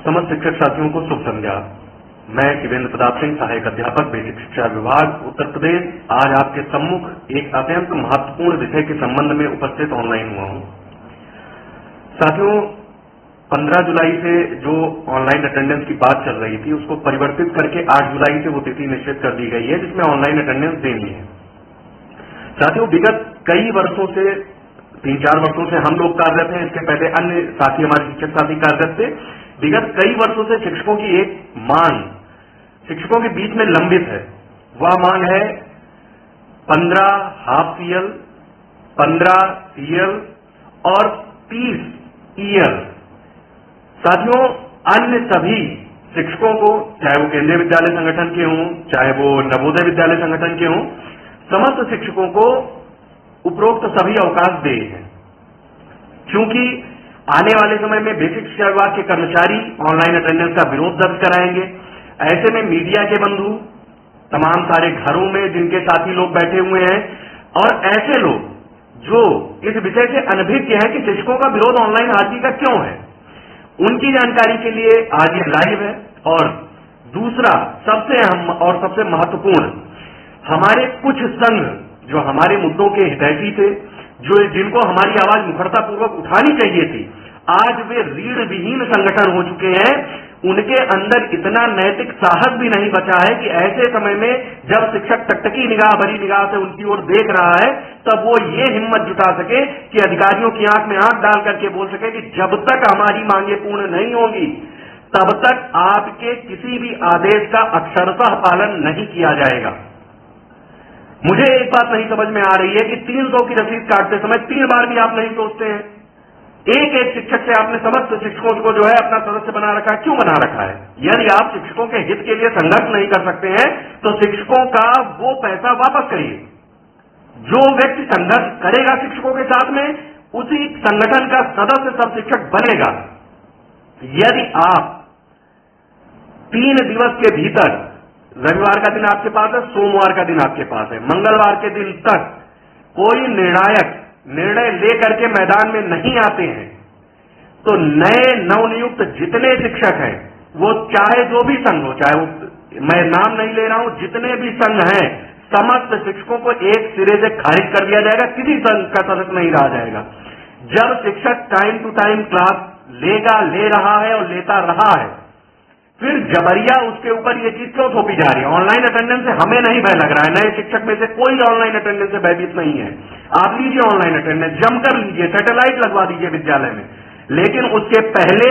समस्त शिक्षक साथियों को शुभ संध्या। मैं शिवेंद्र प्रताप सिंह, सहायक अध्यापक, बेसिक शिक्षा विभाग, उत्तर प्रदेश, आज आपके सम्मुख एक अत्यंत महत्वपूर्ण विषय के संबंध में उपस्थित ऑनलाइन हुआ हूं। साथियों, 15 जुलाई से जो ऑनलाइन अटेंडेंस की बात चल रही थी उसको परिवर्तित करके 8 जुलाई से वो तिथि निश्चित कर दी गई है जिसमें ऑनलाइन अटेंडेंस देनी है। साथियों, विगत कई वर्षों से 3-4 वर्षों से हम लोग कार्यरत हैं, इसके पहले अन्य साथी हमारे शिक्षक साथी कार्यरत थे। विगत कई वर्षों से शिक्षकों की एक मांग शिक्षकों के बीच में लंबित है। वह मांग है 15 हाफ सीएल, 15 सीएल और 30 ईएल। साथियों, अन्य सभी शिक्षकों को, चाहे वो केंद्रीय विद्यालय संगठन के हों, चाहे वो नवोदय विद्यालय संगठन के हों, समस्त शिक्षकों को उपरोक्त सभी अवकाश दिए हैं, क्योंकि आने वाले समय में बेसिक शिक्षा विभाग के कर्मचारी ऑनलाइन अटेंडेंस का विरोध दर्ज कराएंगे। ऐसे में मीडिया के बंधु, तमाम सारे घरों में जिनके साथी लोग बैठे हुए हैं और ऐसे लोग जो इस विषय से अनभिज्ञ हैं कि शिक्षकों का विरोध ऑनलाइन हाजिरी का क्यों है, उनकी जानकारी के लिए आज ये लाइव है। और दूसरा, सबसे अहम और सबसे महत्वपूर्ण, हमारे कुछ संघ जो हमारे मुद्दों के हितैषी थे, जिनको हमारी आवाज मुखरतापूर्वक उठानी चाहिए थी, आज वे रीढ़ विहीन संगठन हो चुके हैं। उनके अंदर इतना नैतिक साहस भी नहीं बचा है कि ऐसे समय में जब शिक्षक टकटकी निगाह भरी निगाह से उनकी ओर देख रहा है, तब वो ये हिम्मत जुटा सके कि अधिकारियों की आंख में आंख डाल करके बोल सके कि जब तक हमारी मांगे पूर्ण नहीं होंगी तब तक आपके किसी भी आदेश का अक्षरशः पालन नहीं किया जाएगा। मुझे एक बात नहीं समझ में आ रही है कि 300 की रसीद काटते समय 3 बार भी आप नहीं सोचते हैं। एक एक शिक्षक से आपने समस्त शिक्षकों को जो है अपना सदस्य बना रखा है। क्यों बना रखा है? यदि आप शिक्षकों के हित के लिए संघर्ष नहीं कर सकते हैं तो शिक्षकों का वो पैसा वापस करिए। जो व्यक्ति संघर्ष करेगा शिक्षकों के साथ में, उसी संगठन का सदस्य सब शिक्षक बनेगा। यदि आप 3 दिवस के भीतर, रविवार का दिन आपके पास है, सोमवार का दिन आपके पास है, मंगलवार के दिन तक कोई निर्णायक निर्णय लेकर के मैदान में नहीं आते हैं, तो नए नवनियुक्त जितने शिक्षक हैं, वो चाहे जो भी संघ हो, चाहे वो, मैं नाम नहीं ले रहा हूं, जितने भी संघ हैं, समस्त शिक्षकों को एक सिरे से खारिज कर दिया जाएगा। किसी संघ का सदस्य नहीं रहा जाएगा। जब शिक्षक टाइम टू टाइम क्लास ले रहा है और लेता रहा है, फिर जबरिया उसके ऊपर ये चीज क्यों थोपी जा रही है? ऑनलाइन अटेंडेंस से हमें नहीं भय लग रहा है, नए शिक्षक में से कोई ऑनलाइन अटेंडेंस से भयभीत नहीं है। आप लीजिए ऑनलाइन अटेंडेंस, जमकर लीजिए, सैटेलाइट लगवा दीजिए विद्यालय में, लेकिन उसके पहले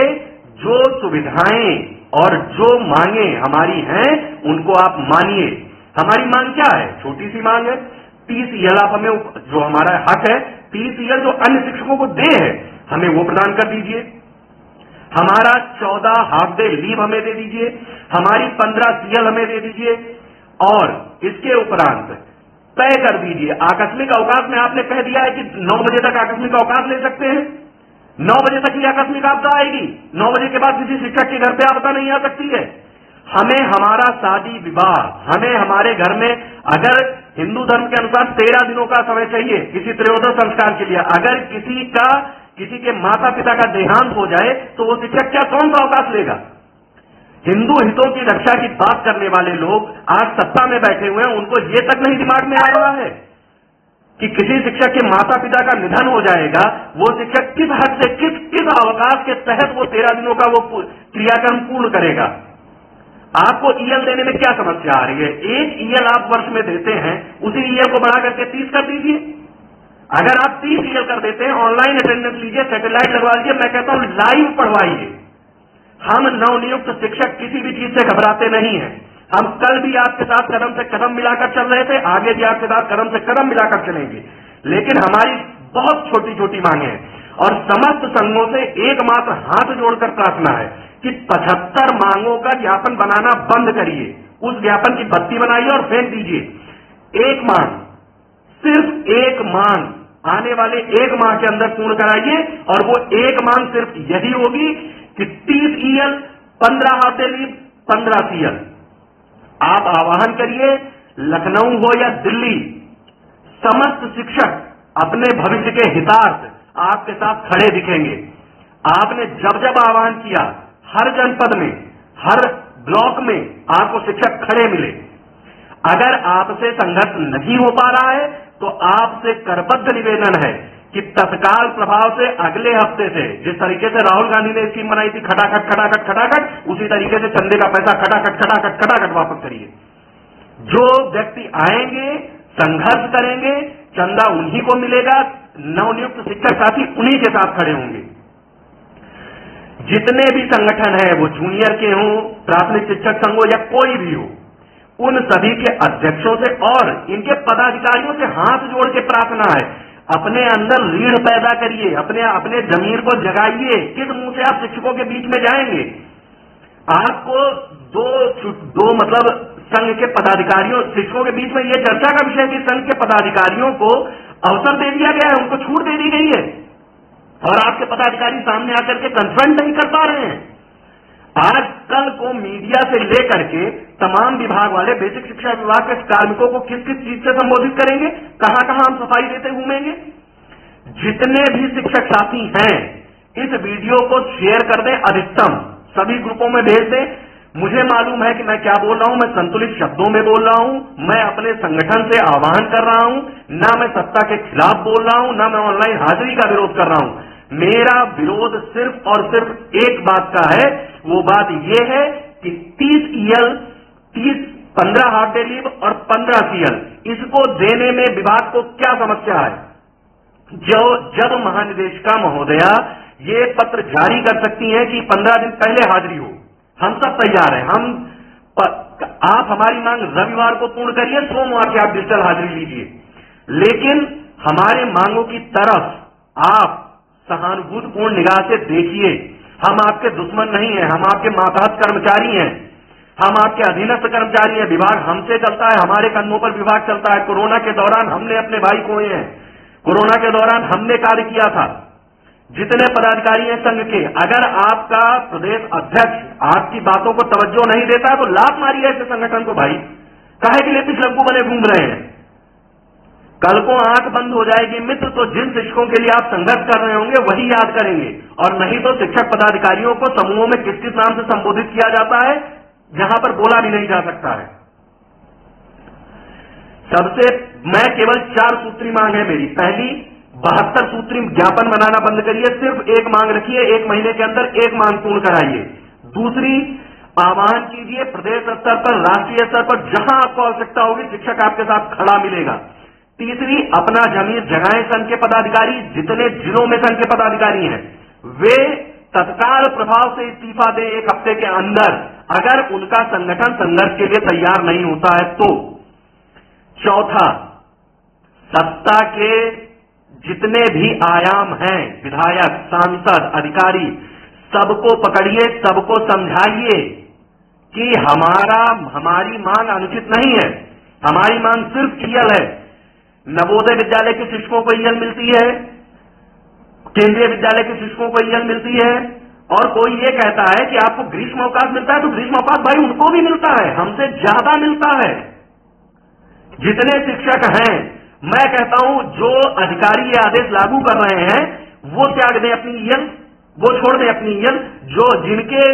जो सुविधाएं और जो मांगे हमारी हैं उनको आप मानिए। हमारी मांग क्या है? छोटी सी मांग है, 30 ईएल आप हमें, जो हमारा हक है, 30 ईएल जो अन्य शिक्षकों को दे है, हमें वो प्रदान कर दीजिए। हमारा 14 हाफ डे लीव हमें दे दीजिए, हमारी 15 सीएल हमें दे दीजिए, और इसके उपरांत तय कर दीजिए आकस्मिक अवकाश में। आपने कह दिया है कि 9 बजे तक आकस्मिक अवकाश ले सकते हैं। 9 बजे तक ही आकस्मिक आपदा आएगी। 9 बजे के बाद किसी शिक्षक के घर पे आपदा नहीं आ सकती है। हमें हमारा शादी विवाह, हमें हमारे घर में अगर हिंदू धर्म के अनुसार 13 दिनों का समय चाहिए किसी त्रयोदश संस्कार के लिए, अगर किसी के माता पिता का देहांत हो जाए तो वो शिक्षक क्या कौन सा अवकाश लेगा? हिंदू हितों की रक्षा की बात करने वाले लोग आज सत्ता में बैठे हुए हैं, उनको ये तक नहीं दिमाग में आ रहा है कि किसी शिक्षक के माता पिता का निधन हो जाएगा, वो शिक्षक किस हद से, किस अवकाश के तहत वो 13 दिनों का वो क्रियाक्रम पूर्ण करेगा। आपको ईएल देने में क्या समस्या आ रही है? 1 ईएल आप वर्ष में देते हैं, उसी ईएल को बढ़ा करके 30 कर दीजिए। अगर आप 30 ईएल कर देते हैं, ऑनलाइन अटेंडेंस लीजिए, सैटेलाइट लगवा लीजिए, मैं कहता हूं लाइव पढ़वाइए। हम नवनियुक्त शिक्षक किसी भी चीज से घबराते नहीं हैं। हम कल भी आपके साथ कदम से कदम मिलाकर चल रहे थे, आगे भी आपके साथ कदम से कदम मिलाकर चलेंगे, लेकिन हमारी बहुत छोटी छोटी मांगे हैं। और समस्त संघों से एकमात्र हाथ जोड़कर प्रार्थना है कि 75 मांगों का ज्ञापन बनाना बंद करिए, उस ज्ञापन की बत्ती बनाइए और फेंक दीजिए। एक मांग, सिर्फ एक मांग आने वाले 1 माह के अंदर पूर्ण कराइए, और वो एक मांग सिर्फ यही होगी कि 30 EL, 15 half day leave, 15 CL. आप आह्वान करिए, लखनऊ हो या दिल्ली, समस्त शिक्षक अपने भविष्य के हितार्थ आपके साथ खड़े दिखेंगे। आपने जब जब आह्वान किया हर जनपद में, हर ब्लॉक में आपको शिक्षक खड़े मिले। अगर आपसे संघर्ष नहीं हो पा रहा है तो आपसे करबद्ध निवेदन है कि तत्काल प्रभाव से अगले हफ्ते से, जिस तरीके से राहुल गांधी ने स्कीम बनाई थी खटाखट खटाखट खटाखट, उसी तरीके से चंदे का पैसा खटाखट खटाखट खटाखट वापस करिए। जो व्यक्ति आएंगे, संघर्ष करेंगे, चंदा उन्हीं को मिलेगा, नवनियुक्त शिक्षक साथी उन्हीं के साथ खड़े होंगे। जितने भी संगठन है, वो जूनियर के हों, प्राथमिक शिक्षक संघ हो या कोई भी हो, उन सभी के अध्यक्षों से और इनके पदाधिकारियों से हाथ जोड़ के प्रार्थना है, अपने अंदर रीढ़ पैदा करिए, अपने जमीर को जगाइए। किस मुंह से आप शिक्षकों के बीच में जाएंगे? आपको दो मतलब संघ के पदाधिकारियों, शिक्षकों के बीच में यह चर्चा का विषय कि संघ के पदाधिकारियों को अवसर दे दिया गया है, उनको छूट दे दी गई है और आपके पदाधिकारी सामने आकर के कन्फ्रंट नहीं कर पा रहे हैं। आज कल को मीडिया से लेकर के तमाम विभाग वाले बेसिक शिक्षा विभाग के कार्मिकों को किस किस चीज से संबोधित करेंगे, कहां कहां हम सफाई देते घूमेंगे। जितने भी शिक्षक साथी हैं, इस वीडियो को शेयर कर दें, अधिकतम सभी ग्रुपों में भेज दें। मुझे मालूम है कि मैं क्या बोल रहा हूं, मैं संतुलित शब्दों में बोल रहा हूं, मैं अपने संगठन से आह्वान कर रहा हूं, ना मैं सत्ता के खिलाफ बोल रहा हूं, ना मैं ऑनलाइन हाजिरी का विरोध कर रहा हूं। मेरा विरोध सिर्फ और सिर्फ एक बात का है, वो बात यह है कि 30 EL, 15 हाफ डे लीव और 15 CL, इसको देने में विभाग को क्या समस्या है? जब महानिदेशिका महोदया ये पत्र जारी कर सकती हैं कि 15 दिन पहले हाजिरी हो, हम सब तैयार हैं। आप हमारी मांग रविवार को पूर्ण करिए, सोमवार की आप डिजिटल हाजिरी लीजिए, लेकिन हमारे मांगों की तरफ आप सहानुभूतिपूर्ण निगाह से देखिए। हम आपके दुश्मन नहीं हैं, हम आपके मातहत कर्मचारी हैं, हम आपके अधीनस्थ कर्मचारी हैं। विभाग हमसे चलता है, हमारे कंधों पर विभाग चलता है। कोरोना के दौरान हमने अपने भाई खोए हैं, कोरोना के दौरान हमने कार्य किया था। जितने पदाधिकारी हैं संघ के, अगर आपका प्रदेश अध्यक्ष आपकी बातों को तवज्जो नहीं देता है तो लात मारिए ऐसे संगठन को भाई, काहे के लिए पिछलग्गू बने घूम रहे हैं? कल को आंख बंद हो जाएगी मित्र, तो जिन शिक्षकों के लिए आप संघर्ष कर रहे होंगे वही याद करेंगे, और नहीं तो शिक्षक पदाधिकारियों को समूहों में किस किस नाम से संबोधित किया जाता है, जहां पर बोला भी नहीं जा सकता है। सबसे मैं केवल 4 सूत्री मांग है मेरी। पहली, 72 सूत्री ज्ञापन बनाना बंद करिए, सिर्फ एक मांग रखिए, 1 महीने के अंदर एक मांग पूर्ण कराइए। दूसरी, आह्वान कीजिए प्रदेश स्तर पर, राष्ट्रीय स्तर पर, जहां आपको आवश्यकता होगी शिक्षक आपके साथ खड़ा मिलेगा। तीसरी, अपना जमीर जगाएं संघ के पदाधिकारी, जितने जिलों में संघ के पदाधिकारी हैं वे तत्काल प्रभाव से इस्तीफा दें 1 हफ्ते के अंदर, अगर उनका संगठन संघर्ष के लिए तैयार नहीं होता है तो। चौथा, सत्ता के जितने भी आयाम हैं, विधायक, सांसद, अधिकारी, सबको पकड़िए, सबको समझाइए कि हमारी मांग अनुचित नहीं है। हमारी मांग सिर्फ EL है। नवोदय विद्यालय के शिक्षकों को EL मिलती है, केंद्रीय विद्यालय के शिक्षकों को EL मिलती है, और कोई ये कहता है कि आपको ग्रीष्म अवकाश मिलता है, तो ग्रीष्म अवकाश भाई उनको भी मिलता है, हमसे ज्यादा मिलता है। जितने शिक्षक हैं, मैं कहता हूं जो अधिकारी ये आदेश लागू कर रहे हैं वो त्याग दें अपनी EL, वो छोड़ दें अपनी EL। जो जिनके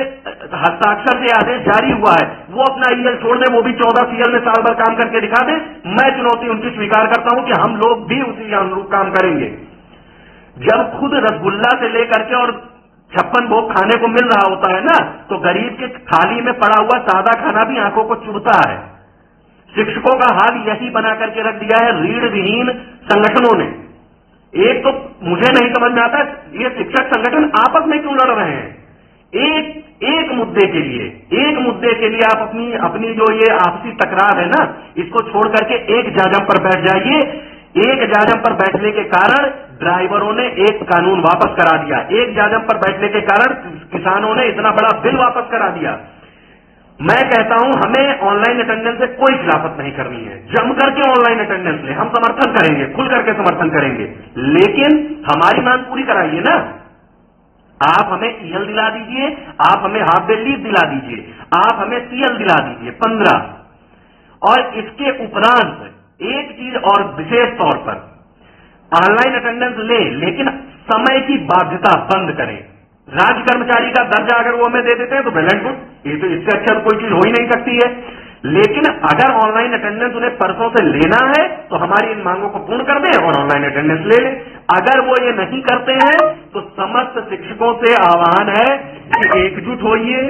हस्ताक्षर से आदेश जारी हुआ है वो अपना EL छोड़ दें, वो भी 14 CL में साल भर काम करके दिखा दें। मैं चुनौती उनकी स्वीकार करता हूं कि हम लोग भी उसी अनुरूप काम करेंगे। जब खुद रसगुल्ला से लेकर के और 56 भोग खाने को मिल रहा होता है ना, तो गरीब के थाली में पड़ा हुआ सादा खाना भी आंखों को चुभता है। शिक्षकों का हाल यही बना करके रख दिया है रीढ़ विहीन संगठनों ने। एक तो मुझे नहीं समझ में आता ये शिक्षक संगठन आपस में क्यों लड़ रहे हैं। एक मुद्दे के लिए आप अपनी जो ये आपसी तकरार है ना, इसको छोड़ करके एक जाजम पर बैठ जाइए। एक जाजम पर बैठने के कारण ड्राइवरों ने एक कानून वापस करा दिया, एक जाजम पर बैठने के कारण किसानों ने इतना बड़ा बिल वापस करा दिया। मैं कहता हूं हमें ऑनलाइन अटेंडेंस से कोई खिलाफत नहीं करनी है, जम करके ऑनलाइन अटेंडेंस ले, हम समर्थन करेंगे, खुल करके समर्थन करेंगे, लेकिन हमारी मांग पूरी कराइए ना। आप हमें EL दिला दीजिए, आप हमें हाफ डे लीव दिला दीजिए, आप हमें CL दिला दीजिए 15। और इसके उपरांत एक चीज और विशेष तौर पर ऑनलाइन अटेंडेंस ले, लेकिन समय की बाध्यता बंद करें। राज्य कर्मचारी का दर्जा अगर वो हमें दे देते हैं तो वेल एंड गुड, ये तो इससे अच्छा तो कोई चीज हो ही नहीं सकती है। लेकिन अगर ऑनलाइन अटेंडेंस उन्हें परसों से लेना है तो हमारी इन मांगों को पूर्ण कर दें और ऑनलाइन अटेंडेंस ले लें। अगर वो ये नहीं करते हैं तो समस्त शिक्षकों से आह्वान है कि एकजुट होइए,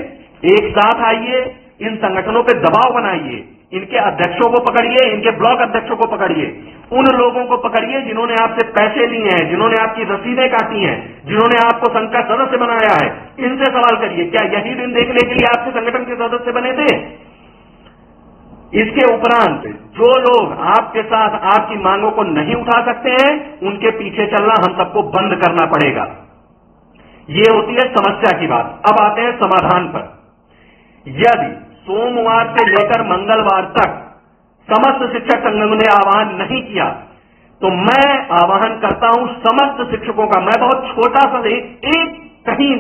एक साथ आइए, इन संगठनों पे दबाव बनाइए, इनके अध्यक्षों को पकड़िए, इनके ब्लॉक अध्यक्षों को पकड़िए, उन लोगों को पकड़िए जिन्होंने आपसे पैसे लिए हैं, जिन्होंने आपकी रसीदें काटी हैं, जिन्होंने आपको संघ का सदस्य बनाया है, इनसे सवाल करिए क्या यही दिन देखने के लिए आपके संगठन के सदस्य बने थे? इसके उपरांत जो लोग आपके साथ आपकी मांगों को नहीं उठा सकते हैं उनके पीछे चलना हम सबको बंद करना पड़ेगा। ये होती है समस्या की बात। अब आते हैं समाधान पर। यदि सोमवार से लेकर मंगलवार तक समस्त शिक्षक संघ ने आह्वान नहीं किया तो मैं आह्वान करता हूं समस्त शिक्षकों का, मैं बहुत छोटा सा एक कहीं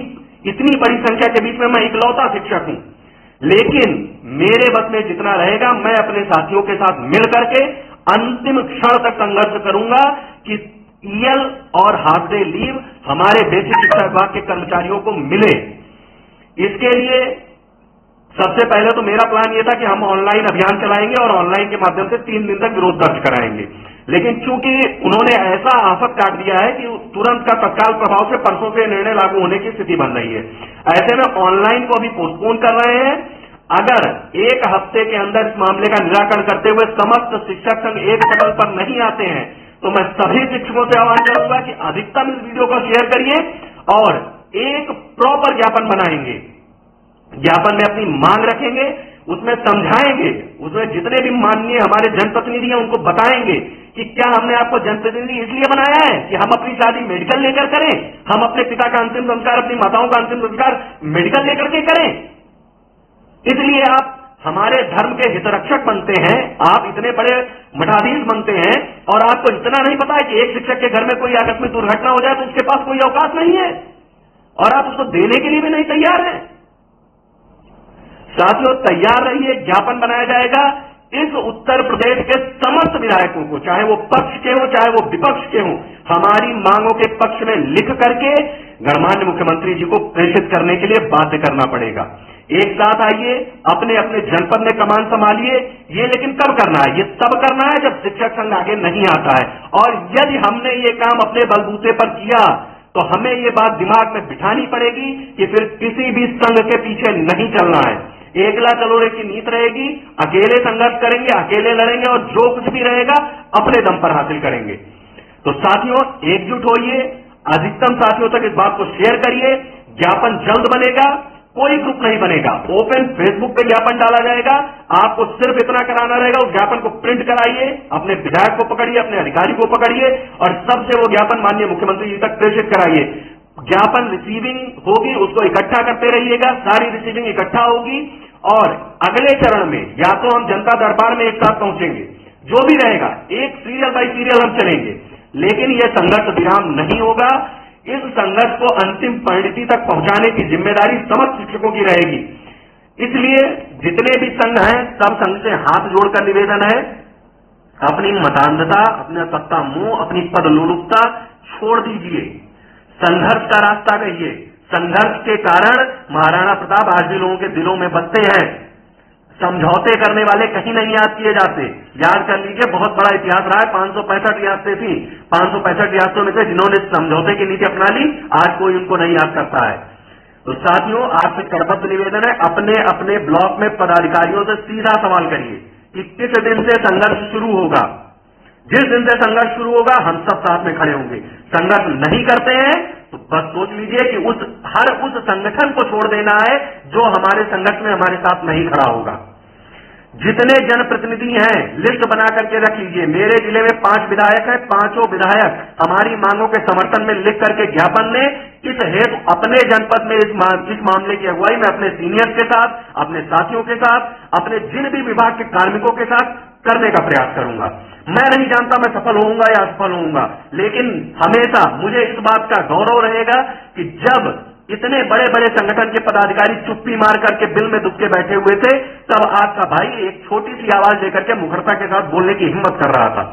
इतनी बड़ी संख्या के बीच में मैं इकलौता शिक्षक हूं, लेकिन मेरे बस में जितना रहेगा मैं अपने साथियों के साथ मिल करके अंतिम क्षण तक संघर्ष करूंगा कि ईएल और हाफ डे लीव हमारे बेसिक शिक्षा विभाग के कर्मचारियों को मिले। इसके लिए सबसे पहले तो मेरा प्लान यह था कि हम ऑनलाइन अभियान चलाएंगे और ऑनलाइन के माध्यम से 3 दिन तक विरोध दर्ज कराएंगे, लेकिन चूंकि उन्होंने ऐसा आफत काट दिया है कि तुरंत का तत्काल प्रभाव से परसों से निर्णय लागू होने की स्थिति बन रही है। ऐसे में ऑनलाइन को अभी पोस्टपोन कर रहे हैं। अगर एक हफ्ते के अंदर इस मामले का निराकरण करते हुए समस्त शिक्षक संघ एक पटल पर नहीं आते हैं तो मैं सभी शिक्षकों से आह्वान करूंगा कि अधिकतम इस वीडियो को शेयर करिए और एक प्रॉपर ज्ञापन बनाएंगे। ज्ञापन में अपनी मांग रखेंगे, उसमें समझाएंगे, उसमें जितने भी माननीय हमारे जनप्रतिनिधि हैं उनको बताएंगे कि क्या हमने आपको जनप्रतिनिधि इसलिए बनाया है कि हम अपनी शादी मेडिकल लेकर करें, हम अपने पिता का अंतिम संस्कार, अपनी माताओं का अंतिम संस्कार मेडिकल लेकर के करें, इसलिए आप हमारे धर्म के हितरक्षक बनते हैं, आप इतने बड़े मठाधीश बनते हैं और आपको इतना नहीं पता है कि एक शिक्षक के घर में कोई आकस्मिक दुर्घटना हो जाए तो उसके पास कोई अवकाश नहीं है और आप उसको देने के लिए भी नहीं तैयार हैं। साथियों, तैयार रहिए, ज्ञापन बनाया जाएगा। इस उत्तर प्रदेश के समस्त विधायकों को, चाहे वो पक्ष के हो चाहे वो विपक्ष के हो, हमारी मांगों के पक्ष में लिख करके गणमान्य मुख्यमंत्री जी को प्रेषित करने के लिए बाध्य करना पड़ेगा। एक साथ आइए, अपने अपने जनपद में कमान संभालिए। ये लेकिन कब करना है? ये तब करना है जब शिक्षक संघ आगे नहीं आता है। और यदि हमने ये काम अपने बलबूते पर किया तो हमें ये बात दिमाग में बिठानी पड़ेगी कि फिर किसी भी संघ के पीछे नहीं चलना है। एकला चलोरे की नीत रहेगी, अकेले संघर्ष करेंगे, अकेले लड़ेंगे और जो कुछ भी रहेगा अपने दम पर हासिल करेंगे। तो साथियों, एकजुट होइए, अधिकतम साथियों तक इस बात को शेयर करिए। ज्ञापन जल्द बनेगा, कोई ग्रुप नहीं बनेगा, ओपन फेसबुक पे ज्ञापन डाला जाएगा। आपको सिर्फ इतना कराना रहेगा, उस ज्ञापन को प्रिंट कराइए, अपने विधायक को पकड़िए, अपने अधिकारी को पकड़िए और सबसे वो ज्ञापन माननीय मुख्यमंत्री जी तक प्रेषित कराइए। ज्ञापन रिसीविंग होगी, उसको इकट्ठा करते रहिएगा, सारी रिसीविंग इकट्ठा होगी और अगले चरण में या तो हम जनता दरबार में एक साथ पहुंचेंगे, जो भी रहेगा एक सीरियल बाय सीरियल हम चलेंगे, लेकिन यह संघर्ष विराम नहीं होगा। इस संघर्ष को अंतिम परिणति तक पहुंचाने की जिम्मेदारी समस्त शिक्षकों की रहेगी। इसलिए जितने भी संघ हैं सब संघ से हाथ जोड़कर निवेदन है, अपनी मतांधता, अपना सत्ता मोह, अपनी पद लोलुपता छोड़ दीजिए, संघर्ष का रास्ता कहिए। संघर्ष के कारण महाराणा प्रताप आज भी लोगों के दिलों में बसते हैं। समझौते करने वाले कहीं नहीं याद किए जाते। याद कर लीजिए, बहुत बड़ा इतिहास रहा है। 565 रियासतें थी, 565 रियासतों में से जिन्होंने समझौते की नीति अपना ली, आज कोई उनको नहीं याद करता है। तो साथियों, आपसे करबद्ध निवेदन है, अपने अपने ब्लॉक में पदाधिकारियों से सीधा सवाल करिए कि किस दिन से संघर्ष शुरू होगा। जिस दिन से संघर्ष शुरू होगा हम सब साथ में खड़े होंगे। संघर्ष नहीं करते हैं तो बस सोच लीजिए कि हर उस संगठन को छोड़ देना है जो हमारे संघर्ष में हमारे साथ नहीं खड़ा होगा। जितने जनप्रतिनिधि हैं लिस्ट बना करके रख लीजिए। मेरे जिले में 5 विधायक हैं, 5 विधायक हमारी मांगों के समर्थन में लिख करके ज्ञापन में इस हेतु अपने जनपद में इस मामले की अगुवाई में अपने सीनियर्स के साथ, अपने साथियों के साथ, अपने जिन भी विभाग के कार्मिकों के साथ करने का प्रयास करूंगा। मैं नहीं जानता मैं सफल होऊंगा या असफल होऊंगा, लेकिन हमेशा मुझे इस बात का गौरव रहेगा कि जब इतने बड़े बड़े संगठन के पदाधिकारी चुप्पी मार करके बिल में दुबके बैठे हुए थे, तब आपका भाई एक छोटी सी आवाज लेकर के मुखरता के साथ बोलने की हिम्मत कर रहा था।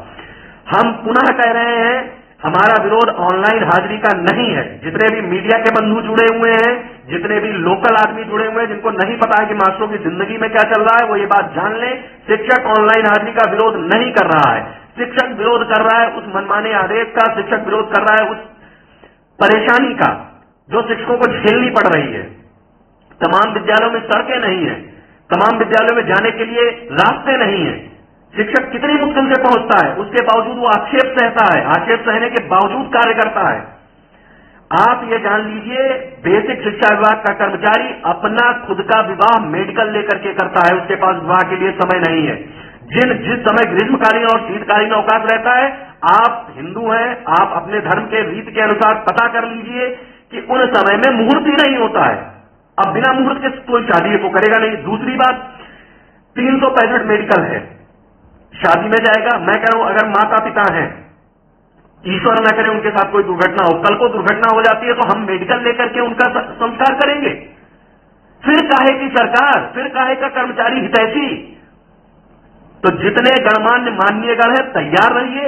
हम पुनः कह रहे हैं, हमारा विरोध ऑनलाइन हाजिरी का नहीं है। जितने भी मीडिया के बंधु जुड़े हुए हैं, जितने भी लोकल आदमी जुड़े हुए हैं, जिनको नहीं पता है कि मास्टरों की जिंदगी में क्या चल रहा है, वो ये बात जान लें, शिक्षक ऑनलाइन हाजिरी का विरोध नहीं कर रहा है। शिक्षक विरोध कर रहा है उस मनमाने आदेश का, शिक्षक विरोध कर रहा है उस परेशानी का जो शिक्षकों को झेलनी पड़ रही है। तमाम विद्यालयों में सड़कें नहीं है, तमाम विद्यालयों में जाने के लिए रास्ते नहीं है। शिक्षक कितनी मुश्किल से पहुंचता है, उसके बावजूद वो आक्षेप सहता है, आक्षेप सहने के बावजूद कार्य करता है। आप ये जान लीजिए, बेसिक शिक्षा विभाग का कर्मचारी अपना खुद का विवाह मेडिकल लेकर के करता है, उसके पास विवाह के लिए समय नहीं है। जिस समय ग्रीष्मकालीन और शीतकालीन अवकाश रहता है, आप हिंदू हैं, आप अपने धर्म के रीत के अनुसार पता कर लीजिए कि उन समय में मुहूर्त ही नहीं होता है। अब बिना मुहूर्त के कोई शादी को करेगा नहीं। दूसरी बात, 365 मेडिकल है, शादी में जाएगा। मैं कह रहा हूं अगर माता पिता हैं, ईश्वर न करे उनके साथ कोई दुर्घटना हो, कल को दुर्घटना हो जाती है तो हम मेडिकल लेकर के उनका संस्कार करेंगे। फिर काहे की सरकार, फिर काहे का कर्मचारी हितैषी। तो जितने गणमान्य माननीय गण है, तैयार रहिए।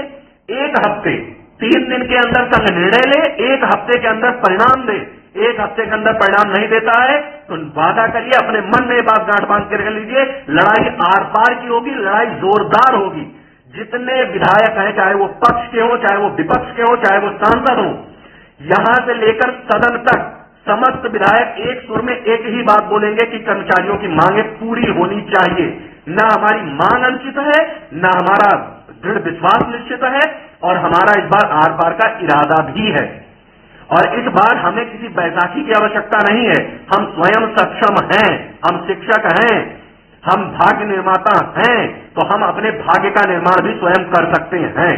एक हफ्ते 3 दिन के अंदर संघ निर्णय ले, एक हफ्ते के अंदर परिणाम दे। एक हफ्ते के अंदर परिणाम नहीं देता है तो वादा करिए, अपने मन में बात गांठ बांध कर लीजिए, लड़ाई आर पार की होगी, लड़ाई जोरदार होगी। जितने विधायक हैं, चाहे वो पक्ष के हो, चाहे वो विपक्ष के हो, चाहे वो सांसद हो, यहां से लेकर सदन तक समस्त विधायक एक सुर में एक ही बात बोलेंगे कि कर्मचारियों की मांगे पूरी होनी चाहिए। न हमारी मांग अनुचित है, न हमारा दृढ़ विश्वास निश्चित है, और हमारा इस बार आर पार का इरादा भी है। और इस बार हमें किसी बैसाखी की आवश्यकता नहीं है। हम स्वयं सक्षम हैं, हम शिक्षक हैं, हम भाग्य निर्माता हैं, तो हम अपने भाग्य का निर्माण भी स्वयं कर सकते हैं।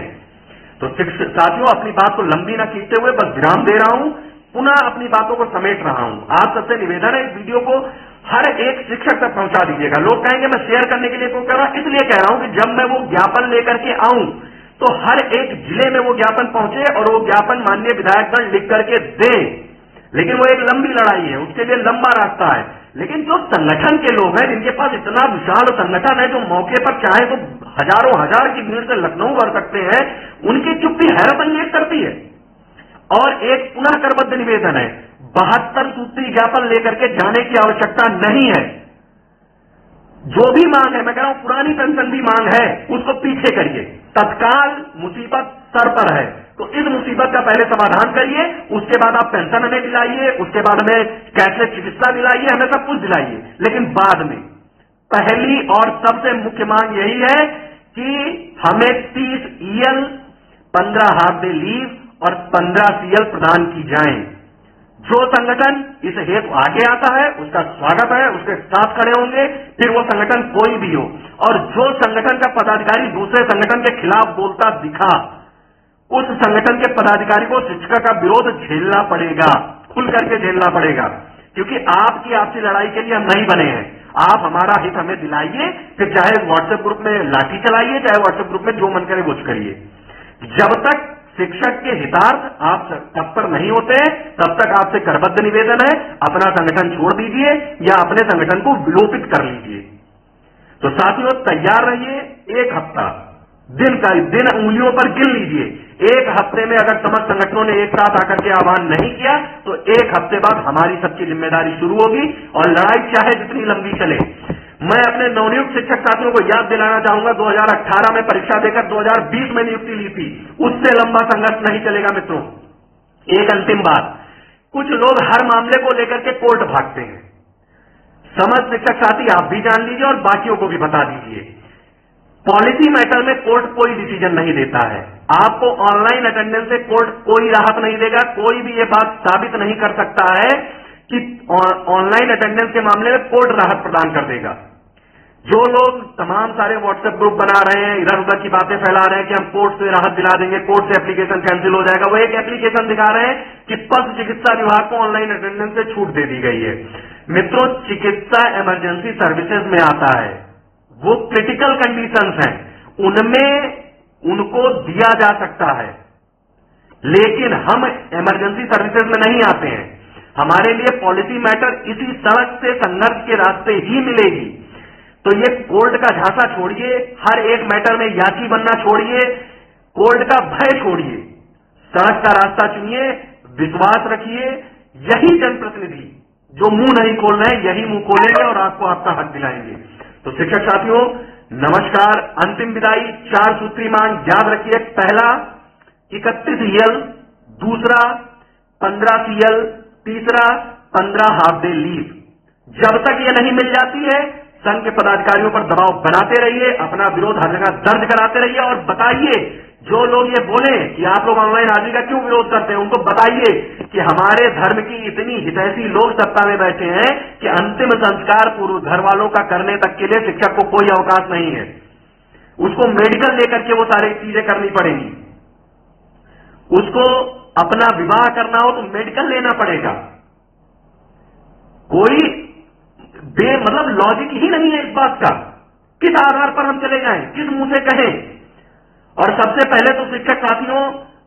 तो साथियों, अपनी बात को लंबी न खींचते हुए बस विराम दे रहा हूं, पुनः अपनी बातों को समेट रहा हूं। आप सबसे निवेदन है, इस वीडियो को हर एक शिक्षक तक पहुंचा दीजिएगा। लोग कहेंगे मैं शेयर करने के लिए क्यों कर रहा हूं, इसलिए कह रहा हूं कि जब मैं वो ज्ञापन लेकर के आऊं तो हर एक जिले में वो ज्ञापन पहुंचे और वो ज्ञापन माननीय विधायकगण लिख करके दें। लेकिन वो एक लंबी लड़ाई है, उसके लिए लंबा रास्ता है। लेकिन जो संगठन के लोग हैं, जिनके पास इतना विशाल संगठन है, जो मौके पर चाहे तो हजारों हजार की भीड़ से लखनऊ कर सकते हैं, उनकी चुप्पी हैरत अंगेज करती है। और एक पुनः करबद्ध निवेदन है, 72 सूत्री ज्ञापन लेकर के जाने की आवश्यकता नहीं है। जो भी मांग है, मैं कह रहा हूं पुरानी पेंशन भी मांग है, उसको पीछे करिए। तत्काल मुसीबत सर पर है, तो इस मुसीबत का पहले समाधान करिए, उसके बाद आप पेंशन हमें दिलाइए, उसके बाद हमें कैशलेस चिकित्सा दिलाइए, हमें सब कुछ दिलाइए। लेकिन बाद में पहली और सबसे मुख्य मांग यही है कि हमें 30 EL, 15 हाफ डे लीव और 15 CL प्रदान की जाएं। जो संगठन इस हेतु आगे आता है उसका स्वागत है, उसके साथ खड़े होंगे, फिर वो संगठन कोई भी हो। और जो संगठन का पदाधिकारी दूसरे संगठन के खिलाफ बोलता दिखा, उस संगठन के पदाधिकारी को शिक्षा का विरोध झेलना पड़ेगा, खुल करके झेलना पड़ेगा। क्योंकि आपकी आपसी लड़ाई के लिए हम नहीं बने हैं। आप हमारा हित हमें दिलाइए, फिर चाहे व्हाट्सएप ग्रुप में लाठी चलाइए, चाहे व्हाट्सएप ग्रुप में जो मन करे वो करिए। जब तक शिक्षक के हितार्थ आप तत्पर नहीं होते, तब तक आपसे करबद्ध निवेदन है, अपना संगठन छोड़ दीजिए या अपने संगठन को विलोपित कर लीजिए। तो साथियों, तैयार रहिए। एक हफ्ता दिन उंगलियों पर गिन लीजिए। एक हफ्ते में अगर समस्त संगठनों ने एक साथ आकर के आह्वान नहीं किया तो एक हफ्ते बाद हमारी सबकी जिम्मेदारी शुरू होगी और लड़ाई चाहे जितनी लंबी चले। मैं अपने नवनियुक्त शिक्षक साथियों को याद दिलाना चाहूंगा, 2018 में परीक्षा देकर 2020 में नियुक्ति ली थी, उससे लंबा संघर्ष नहीं चलेगा मित्रों। एक अंतिम बात, कुछ लोग हर मामले को लेकर के कोर्ट भागते हैं। समस्त शिक्षक साथी आप भी जान लीजिए और बाकियों को भी बता दीजिए, पॉलिसी मैटर में कोर्ट कोई डिसीजन नहीं देता है। आपको ऑनलाइन अटेंडेंस से कोर्ट कोई राहत नहीं देगा। कोई भी ये बात साबित नहीं कर सकता है कि ऑनलाइन अटेंडेंस के मामले में कोर्ट राहत प्रदान कर देगा। जो लोग तमाम सारे व्हाट्सएप ग्रुप बना रहे हैं, इधर उधर की बातें फैला रहे हैं कि हम कोर्ट से राहत दिला देंगे, कोर्ट से एप्लीकेशन कैंसिल हो जाएगा, वो एक एप्लीकेशन दिखा रहे हैं कि पशु चिकित्सा विभाग को ऑनलाइन अटेंडेंस से छूट दे दी गई है। मित्रों, चिकित्सा इमरजेंसी सर्विसेज में आता है, वो क्रिटिकल कंडीशंस हैं, उनमें उनको दिया जा सकता है, लेकिन हम इमरजेंसी सर्विसेज में नहीं आते हैं। हमारे लिए पॉलिसी मैटर इसी सड़क से संघर्ष के रास्ते ही मिलेगी। तो ये कोर्ट का झांसा छोड़िए, हर एक मैटर में याची बनना छोड़िए, कोर्ट का भय छोड़िए। सड़क का रास्ता चुनिए, विश्वास रखिए, यही जनप्रतिनिधि जो मुंह नहीं खोल रहे हैं यही मुंह खोलेंगे और आपको आपका हक दिलाएंगे। तो शिक्षक साथियों नमस्कार। अंतिम विदाई, 4 सूत्री मांग याद रखिए। पहला 31 EL, दूसरा 15 CL, तीसरा 15 हाफ डे लीव। जब तक ये नहीं मिल जाती है संघ के पदाधिकारियों पर दबाव बनाते रहिए, अपना विरोध हर जगह दर्ज कराते रहिए और बताइए, जो लोग ये बोले कि आप लोग ऑनलाइन हाजिरी का क्यों विरोध करते हैं, उनको बताइए कि हमारे धर्म की इतनी हितैषी लोग सत्ता में बैठे हैं कि अंतिम संस्कार पूर्व घर वालों का करने तक के लिए शिक्षक को कोई अवकाश नहीं है। उसको मेडिकल लेकर के वो सारी चीजें करनी पड़ेंगी। उसको अपना विवाह करना हो तो मेडिकल लेना पड़ेगा। कोई मतलब लॉजिक ही नहीं है इस बात का। किस आधार पर हम चले जाएं, किस मुंह से कहें? और सबसे पहले तो शिक्षक साथियों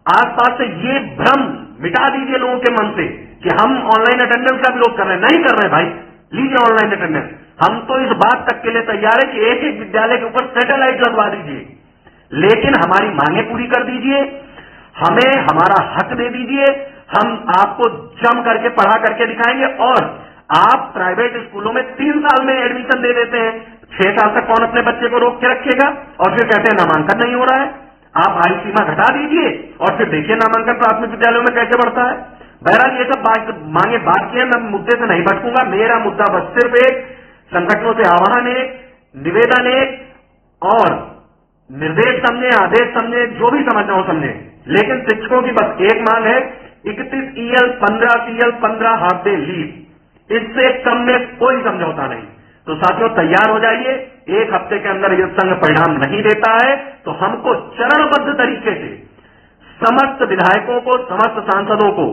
आसपास से ये भ्रम मिटा दीजिए लोगों के मन से कि हम ऑनलाइन अटेंडेंस का विरोध कर रहे हैं। नहीं कर रहे भाई, लीजिए ऑनलाइन अटेंडेंस। हम तो इस बात तक के लिए तैयार है कि एक एक विद्यालय के ऊपर सैटेलाइट लगवा दीजिए, लेकिन हमारी मांगे पूरी कर दीजिए, हमें हमारा हक दे दीजिए। हम आपको जम करके पढ़ा करके दिखाएंगे। और आप प्राइवेट स्कूलों में 3 साल में एडमिशन दे देते हैं, 6 साल तक कौन अपने बच्चे को रोक के रखेगा? और फिर कहते हैं नामांकन नहीं हो रहा है। आप आयु सीमा घटा दीजिए और फिर देखिए नामांकन प्राथमिक विद्यालयों में कैसे बढ़ता है। बहरहाल ये सब मांगे बात की है, मैं मुद्दे से नहीं भटकूंगा। मेरा मुद्दा बस सिर्फ एक, संगठनों से आह्वान है, निवेदन है और निर्देश समझे, आदेश समझे, जो भी समझना हो समझे, लेकिन शिक्षकों की बस एक मांग है, 31 EL, 15 CL, 15 half day leave. इससे कम में कोई समझौता नहीं। तो साथियों तैयार हो जाइए। 1 हफ्ते के अंदर यदि संघ परिणाम नहीं देता है तो हमको चरणबद्ध तरीके से समस्त विधायकों को, समस्त सांसदों को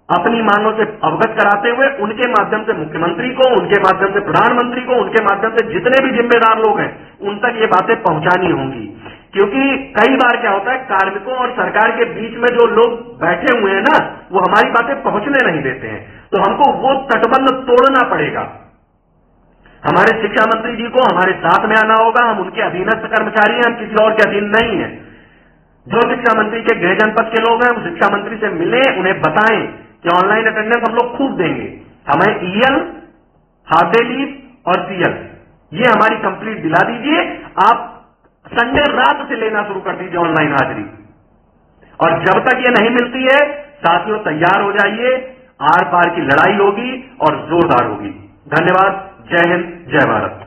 अपनी मांगों से अवगत कराते हुए उनके माध्यम से मुख्यमंत्री को, उनके माध्यम से प्रधानमंत्री को, उनके माध्यम से जितने भी जिम्मेदार लोग हैं उन तक ये बातें पहुंचानी होंगी। क्योंकि कई बार क्या होता है, कार्मिकों और सरकार के बीच में जो लोग बैठे हुए हैं ना, वो हमारी बातें पहुंचने नहीं देते हैं। तो हमको वो तटबंध तोड़ना पड़ेगा। हमारे शिक्षा मंत्री जी को हमारे साथ में आना होगा। हम उनके अधीनस्थ कर्मचारी हैं, हम किसी और के अधीन नहीं है। जो शिक्षा मंत्री के गृह जनपद के लोग हैं वो शिक्षा मंत्री से मिले, उन्हें बताएं कि ऑनलाइन अटेंडेंस हम लोग खूब देंगे, हमें EL, हाफ डे लीव और CL ये हमारी कंप्लीट दिला दीजिए। आप संडे रात से लेना शुरू कर दीजिए ऑनलाइन हाजिरी। और जब तक ये नहीं मिलती है साथियों तैयार हो जाइए, आर पार की लड़ाई होगी और जोरदार होगी। धन्यवाद। जय हिंद, जय भारत।